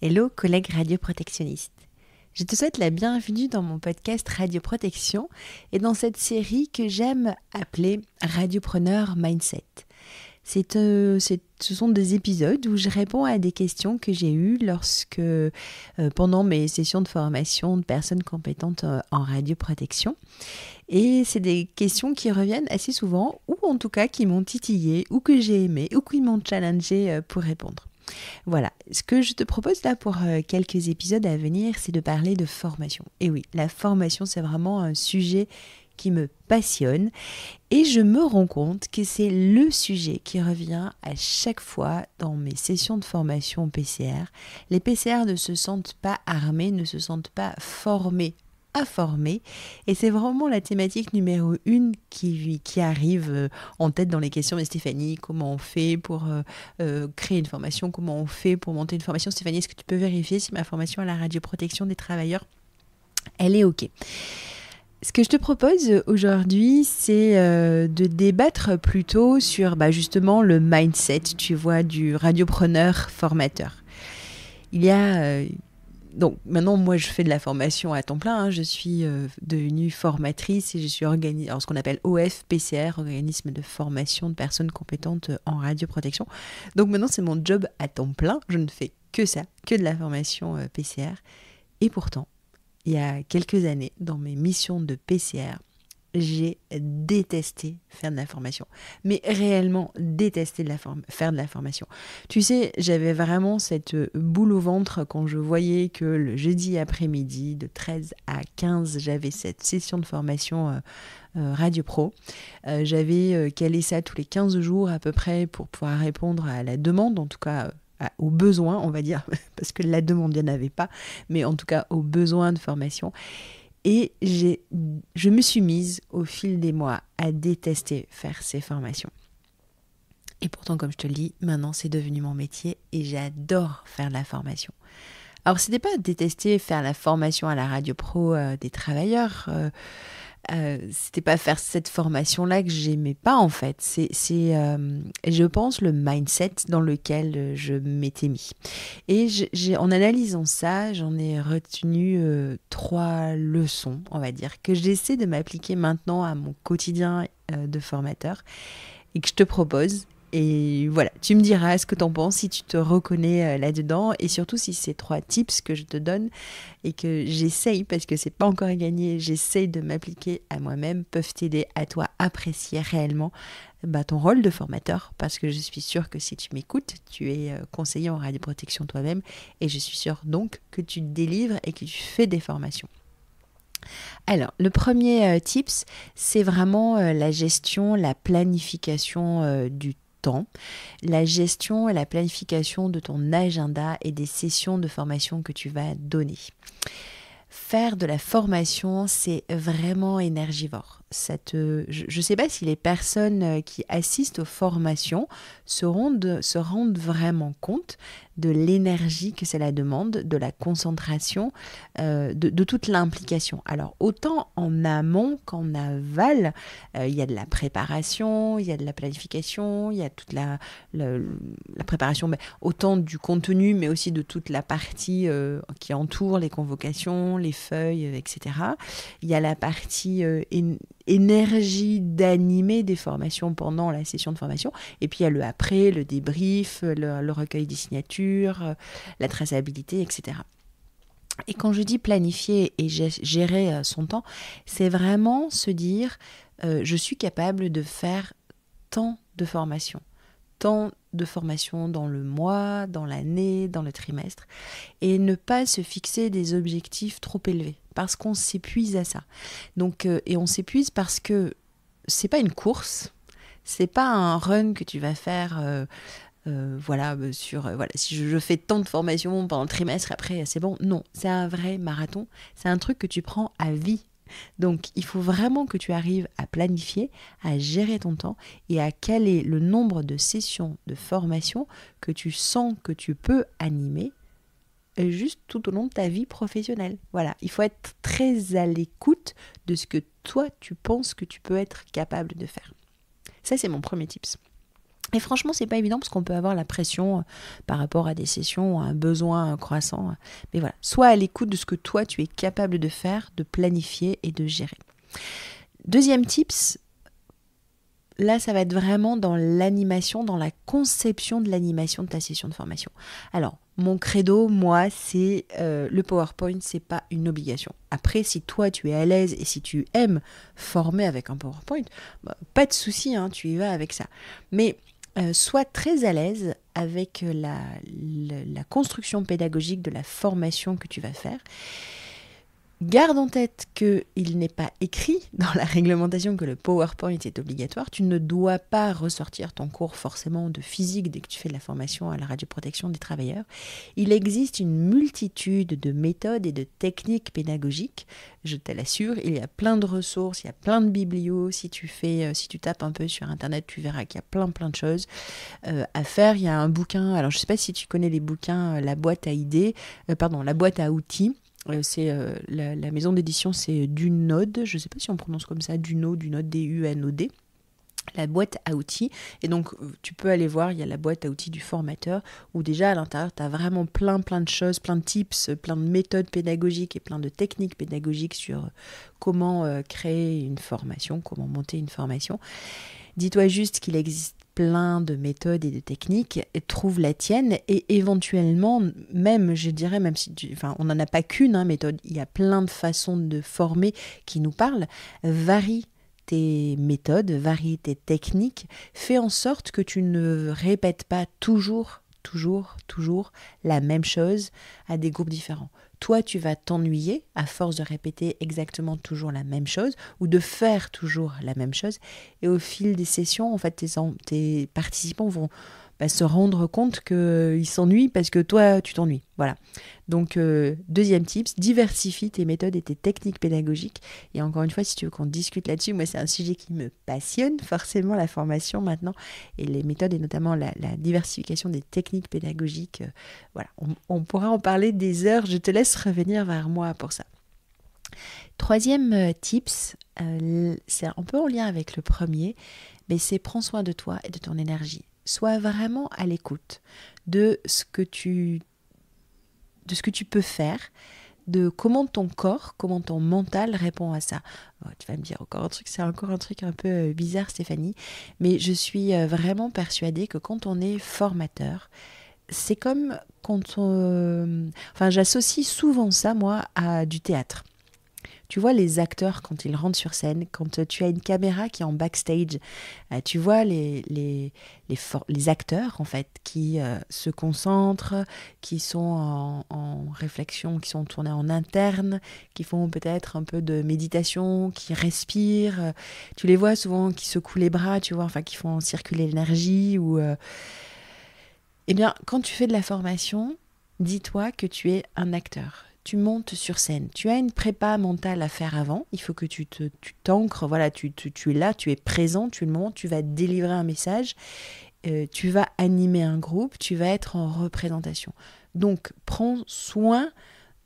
Hello collègues radioprotectionnistes. Je te souhaite la bienvenue dans mon podcast Radioprotection et dans cette série que j'aime appeler Radiopreneur Mindset. Ce sont des épisodes où je réponds à des questions que j'ai eues pendant mes sessions de formation de personnes compétentes en radioprotection. Et c'est des questions qui reviennent assez souvent, ou en tout cas qui m'ont titillé, ou que j'ai aimé, ou qui m'ont challengé pour répondre. Voilà, ce que je te propose là pour quelques épisodes à venir, c'est de parler de formation. Et oui, la formation, c'est vraiment un sujet qui me passionne et je me rends compte que c'est le sujet qui revient à chaque fois dans mes sessions de formation PCR. Les PCR ne se sentent pas armés, ne se sentent pas formés à former et c'est vraiment la thématique numéro 1 qui arrive en tête dans les questions. Mais Stéphanie, comment on fait pour créer une formation? Comment on fait pour monter une formation? Stéphanie, est-ce que tu peux vérifier si ma formation à la radioprotection des travailleurs, elle est OK? Ce que je te propose aujourd'hui, c'est de débattre plutôt sur justement le mindset, tu vois, du radiopreneur formateur. Il y a... Donc maintenant, moi, je fais de la formation à temps plein. Je suis devenue formatrice et je suis ce qu'on appelle OFPCR, Organisme de formation de personnes compétentes en radioprotection. Donc maintenant, c'est mon job à temps plein. Je ne fais que ça, que de la formation PCR. Et pourtant, il y a quelques années, dans mes missions de PCR, j'ai détesté faire de la formation. Mais réellement détesté faire de la formation. Tu sais, j'avais vraiment cette boule au ventre quand je voyais que le jeudi après-midi, de 13 à 15, j'avais cette session de formation Radio Pro. J'avais calé ça tous les 15 jours à peu près pour pouvoir répondre à la demande, en tout cas aux besoins, on va dire, parce que la demande, il n'y en avait pas, mais en tout cas aux besoins de formation. Et je me suis mise au fil des mois à détester faire ces formations. Et pourtant, comme je te le dis, maintenant c'est devenu mon métier et j'adore faire de la formation. Alors, c'était pas détester faire la formation à la Radio Pro des travailleurs, c'était pas faire cette formation-là que j'aimais pas en fait. C'est je pense, le mindset dans lequel je m'étais mis. Et en analysant ça, j'en ai retenu 3 leçons, on va dire, que j'essaie de m'appliquer maintenant à mon quotidien de formateur et que je te propose. Et voilà, tu me diras ce que t'en penses, si tu te reconnais là-dedans et surtout si ces 3 tips que je te donne et que j'essaye, parce que c'est pas encore gagné, j'essaye de m'appliquer à moi-même, peuvent t'aider à toi apprécier réellement ton rôle de formateur, parce que je suis sûre que si tu m'écoutes, tu es conseiller en radioprotection toi-même et je suis sûre donc que tu délivres et que tu fais des formations. Alors, le premier tips, c'est vraiment la gestion, la planification du temps, la gestion et la planification de ton agenda et des sessions de formation que tu vas donner. Faire de la formation, c'est vraiment énergivore. Je ne sais pas si les personnes qui assistent aux formations se rendent vraiment compte de l'énergie que cela demande, de la concentration, de toute l'implication. Alors, autant en amont qu'en aval, il y a de la préparation, il y a de la planification, il y a toute la préparation, autant du contenu, mais aussi de toute la partie qui entoure les convocations, les feuilles, etc. Il y a la partie énergie d'animer des formations pendant la session de formation, et puis il y a le après, le débrief, le recueil des signatures, la traçabilité, etc. Et quand je dis planifier et gérer son temps, c'est vraiment se dire je suis capable de faire tant de formations dans le mois, dans l'année, dans le trimestre, et ne pas se fixer des objectifs trop élevés, parce qu'on s'épuise à ça. Donc, et on s'épuise parce que c'est pas une course, c'est pas un run que tu vas faire si je fais tant de formations pendant le trimestre, après c'est bon. Non, c'est un vrai marathon, c'est un truc que tu prends à vie. Donc, il faut vraiment que tu arrives à planifier, à gérer ton temps et à caler le nombre de sessions de formation que tu sens que tu peux animer juste tout au long de ta vie professionnelle. Voilà, il faut être très à l'écoute de ce que toi, tu penses que tu peux être capable de faire. Ça, c'est mon premier tips. Et franchement, c'est pas évident parce qu'on peut avoir la pression par rapport à des sessions, à un besoin croissant. Mais voilà, sois à l'écoute de ce que toi, tu es capable de faire, de planifier et de gérer. Deuxième tips, là, ça va être vraiment dans l'animation, dans la conception de l'animation de ta session de formation. Alors, mon credo, moi, c'est le PowerPoint, c'est pas une obligation. Après, si toi, tu es à l'aise et si tu aimes former avec un PowerPoint, pas de souci, tu y vas avec ça. Mais sois très à l'aise avec la construction pédagogique de la formation que tu vas faire. Garde en tête qu'il n'est pas écrit dans la réglementation que le PowerPoint est obligatoire. Tu ne dois pas ressortir ton cours forcément de physique dès que tu fais de la formation à la radioprotection des travailleurs. Il existe une multitude de méthodes et de techniques pédagogiques. Je te l'assure, il y a plein de ressources, il y a plein de biblios. Si tu tapes un peu sur Internet, tu verras qu'il y a plein de choses à faire. Il y a un bouquin, alors je ne sais pas si tu connais les bouquins, la boîte à outils. C'est la maison d'édition, c'est Dunod, je ne sais pas si on prononce comme ça, Dunod, D-U-N-O-D, la boîte à outils. Et donc, tu peux aller voir, il y a la boîte à outils du formateur, où déjà à l'intérieur, tu as vraiment plein de choses, plein de tips, plein de méthodes pédagogiques et plein de techniques pédagogiques sur comment créer une formation, comment monter une formation. Dis-toi juste qu'il existe plein de méthodes et de techniques, et trouve la tienne et éventuellement, même, je dirais, même si on n'en a pas qu'une méthode, il y a plein de façons de former qui nous parlent, varie tes méthodes, varie tes techniques, fais en sorte que tu ne répètes pas toujours la même chose à des groupes différents. Toi, tu vas t'ennuyer à force de répéter exactement toujours la même chose ou de faire toujours la même chose. Et au fil des sessions, en fait, tes participants vont se rendre compte qu'ils s'ennuient parce que toi, tu t'ennuies. Voilà. Donc, deuxième tips, diversifie tes méthodes et tes techniques pédagogiques. Et encore une fois, si tu veux qu'on discute là-dessus, moi, c'est un sujet qui me passionne, forcément, la formation maintenant, et les méthodes, et notamment la diversification des techniques pédagogiques. Voilà, on pourra en parler des heures. Je te laisse revenir vers moi pour ça. Troisième tips, c'est un peu en lien avec le premier, mais c'est prends soin de toi et de ton énergie. Sois vraiment à l'écoute de ce que tu peux faire, de comment ton corps, comment ton mental répond à ça. Tu vas me dire c'est encore un truc un peu bizarre, Stéphanie, mais je suis vraiment persuadée que quand on est formateur, c'est comme quand j'associe souvent ça, moi, à du théâtre. Tu vois les acteurs quand ils rentrent sur scène, quand tu as une caméra qui est en backstage, tu vois les acteurs en fait qui se concentrent, qui sont en réflexion, qui sont tournés en interne, qui font peut-être un peu de méditation, qui respirent. Tu les vois souvent qui secouent les bras, tu vois, qui font circuler l'énergie ou Eh bien, quand tu fais de la formation, dis-toi que tu es un acteur. Tu montes sur scène. Tu as une prépa mentale à faire avant. Il faut que tu t'ancres. Voilà, tu es là, tu es présent, tu le montes, tu vas délivrer un message, tu vas animer un groupe, tu vas être en représentation. Donc, prends soin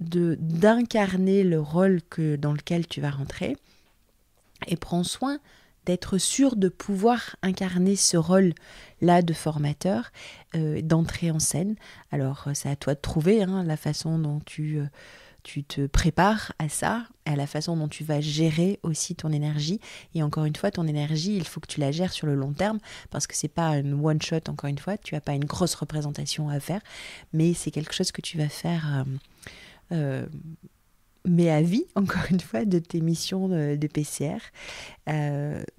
d'incarner le rôle dans lequel tu vas rentrer et prends soin d'être sûr de pouvoir incarner ce rôle-là de formateur, d'entrer en scène. Alors, c'est à toi de trouver la façon dont tu te prépares à ça, à la façon dont tu vas gérer aussi ton énergie. Et encore une fois, ton énergie, il faut que tu la gères sur le long terme, parce que c'est pas une one-shot, encore une fois, tu n'as pas une grosse représentation à faire, mais c'est quelque chose que tu vas faire... mais à vie, encore une fois, de tes missions de PCR.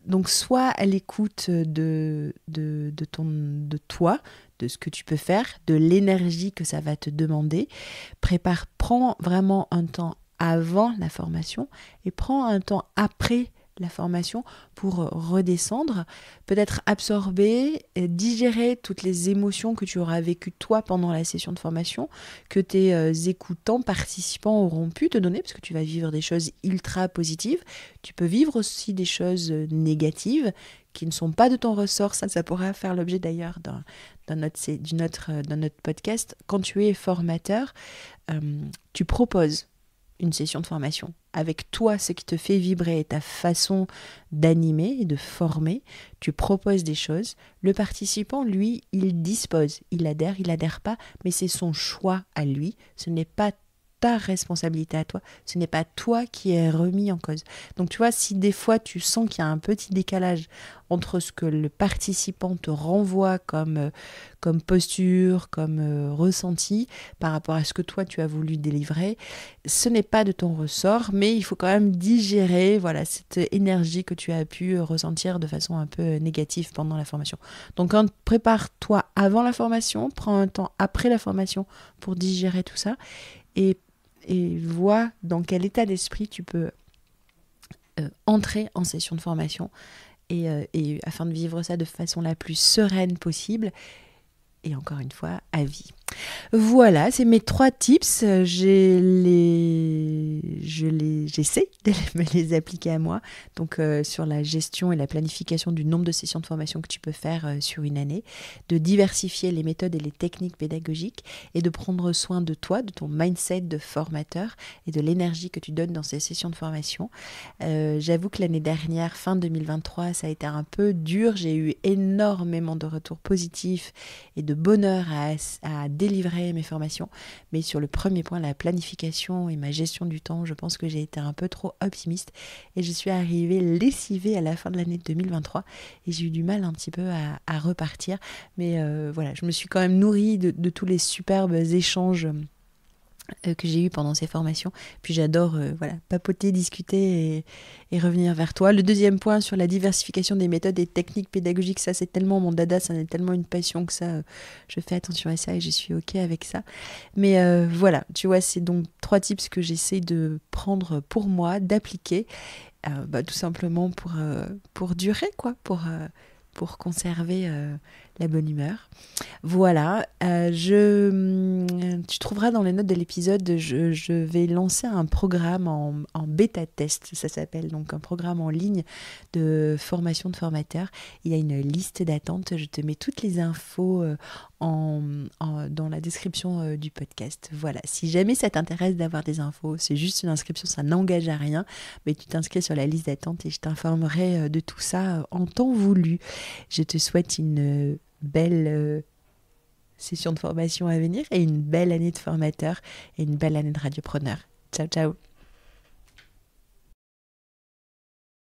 Donc, sois à l'écoute de toi, de ce que tu peux faire, de l'énergie que ça va te demander. Prends vraiment un temps avant la formation et prends un temps après la formation pour redescendre, peut-être absorber, digérer toutes les émotions que tu auras vécues toi pendant la session de formation, que tes écoutants, participants auront pu te donner, parce que tu vas vivre des choses ultra positives. Tu peux vivre aussi des choses négatives qui ne sont pas de ton ressort. Ça pourra faire l'objet d'ailleurs dans notre podcast. Quand tu es formateur, tu proposes une session de formation. Avec toi, ce qui te fait vibrer et ta façon d'animer et de former, tu proposes des choses. Le participant, lui, il dispose. Il adhère pas, mais c'est son choix à lui. Ce n'est pas ta responsabilité à toi. Ce n'est pas toi qui es remis en cause. Donc tu vois, si des fois tu sens qu'il y a un petit décalage entre ce que le participant te renvoie comme posture, comme ressenti par rapport à ce que toi tu as voulu délivrer, ce n'est pas de ton ressort, mais il faut quand même digérer voilà, cette énergie que tu as pu ressentir de façon un peu négative pendant la formation. Donc prépare-toi avant la formation, prends un temps après la formation pour digérer tout ça et vois dans quel état d'esprit tu peux entrer en session de formation et afin de vivre ça de façon la plus sereine possible et encore une fois à vie. Voilà, c'est mes 3 tips. J'essaie de me les appliquer à moi. Donc sur la gestion et la planification du nombre de sessions de formation que tu peux faire sur une année, de diversifier les méthodes et les techniques pédagogiques et de prendre soin de toi, de ton mindset de formateur et de l'énergie que tu donnes dans ces sessions de formation. J'avoue que l'année dernière, fin 2023, ça a été un peu dur. J'ai eu énormément de retours positifs et de bonheur à délivrer mes formations, mais sur le premier point, la planification et ma gestion du temps, je pense que j'ai été un peu trop optimiste et je suis arrivée lessivée à la fin de l'année 2023 et j'ai eu du mal un petit peu à repartir, mais voilà, je me suis quand même nourrie de tous les superbes échanges que j'ai eu pendant ces formations. Puis j'adore papoter, discuter et revenir vers toi. Le deuxième point sur la diversification des méthodes et techniques pédagogiques, ça c'est tellement mon dada, ça n'est tellement une passion que ça, je fais attention à ça et je suis ok avec ça. Mais voilà, tu vois, c'est donc 3 tips que j'essaie de prendre pour moi, d'appliquer, tout simplement pour durer, quoi, pour conserver la bonne humeur. Voilà, tu trouveras dans les notes de l'épisode, je vais lancer un programme en bêta test, ça s'appelle, donc un programme en ligne de formation de formateurs. Il y a une liste d'attente, je te mets toutes les infos dans la description du podcast. Voilà, si jamais ça t'intéresse d'avoir des infos, c'est juste une inscription, ça n'engage à rien, mais tu t'inscris sur la liste d'attente et je t'informerai de tout ça en temps voulu. Je te souhaite une belle session de formation à venir et une belle année de formateur et une belle année de radiopreneur. Ciao, ciao!